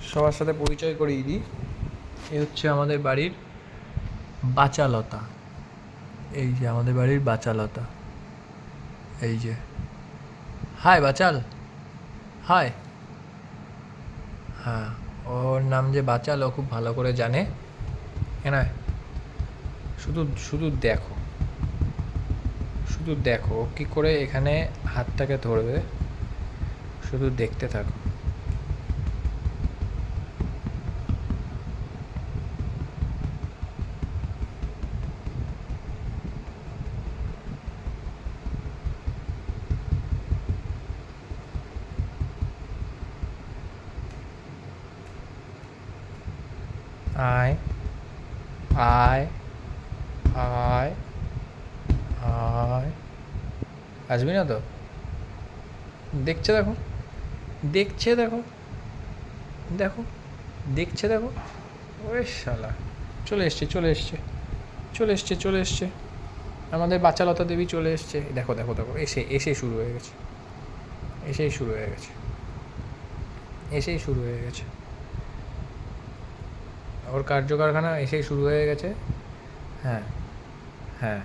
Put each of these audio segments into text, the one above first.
সবার সাথে পরিচয় করিয়ে দিই। এ হচ্ছে আমাদের বাড়ির বাচালতা। এই যে আমাদের বাড়ির বাচালতা, এই যে। হাই বাচাল, হাই। হ্যাঁ, ওর নাম যে বাচাল ও খুব ভালো করে জানে। হ্যাঁ, শুধু শুধু দেখো, শুধু দেখো কী করে এখানে হাতটাকে ধরবে, শুধু দেখতে থাকো। আয় আয় আয় আয়। আসবি না তো? দেখছে দেখো, দেখছে দেখো, দেখো দেখছে দেখো। ওরে শালা, চলে এসছে চলে এসছে চলে এসছে চলে এসছে আমাদের বাচ্চালতা দেবী চলে এসছে। দেখো দেখো দেখো, এসেই শুরু হয়ে গেছে, এসেই শুরু হয়ে গেছে, এসেই শুরু হয়ে গেছে। ওর কার্যকারখানা এসেই শুরু হয়ে গেছে। হ্যাঁ হ্যাঁ,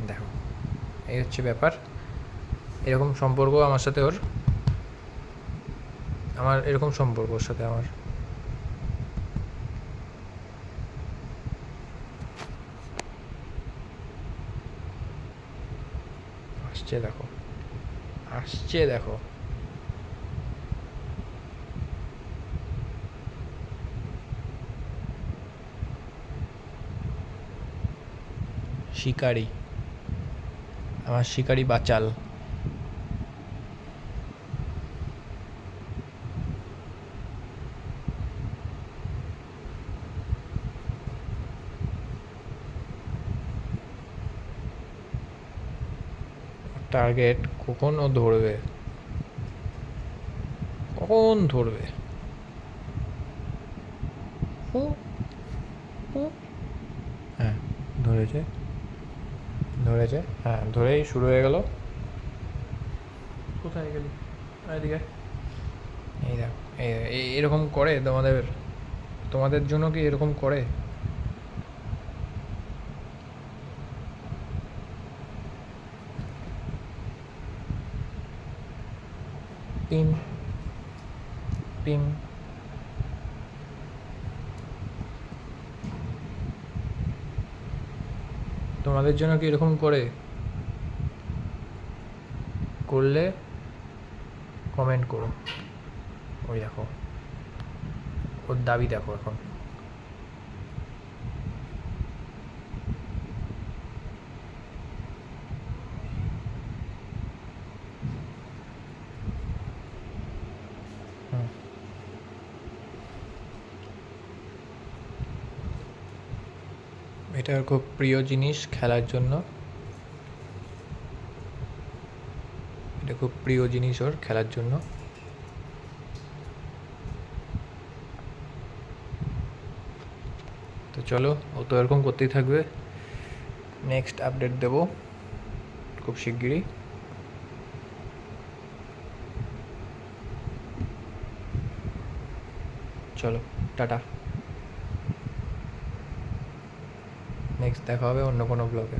দেখো এই হচ্ছে ব্যাপার। এরকম সম্পর্ক আমার সাথে ওর, আমার এরকম সম্পর্ক ওর সাথে আমার। আসছে দেখো, আসছে দেখো। শিকারি, আমার শিকারি বাচাল। টার্গেট কখন ও ধরবে, কখন ধরবে। হ্যাঁ, ধরেছে ধরেছে, হ্যাঁ ধরেই শুরু হয়ে গেল। কোথায় গেলি? এদিকে। এই দেখো, এরকম করে তোমাদের, তোমাদের জন্য কি এরকম করে? টিম টিম তোমাদের জন্য কি এরকম করে? করলে কমেন্ট করো। ওই দেখো, ওর দাবি দেখো এখন। এটা ওর খুব প্রিয় জিনিস খেলার জন্য, এটা খুব প্রিয় জিনিস ওর খেলার জন্য। তো চলো, ও তো এরকম করতেই থাকবে। নেক্সট আপডেট দেব খুব শিগগিরই। চলো, টাটা। নেক্সট দেখা হবে অন্য কোনো ব্লগে।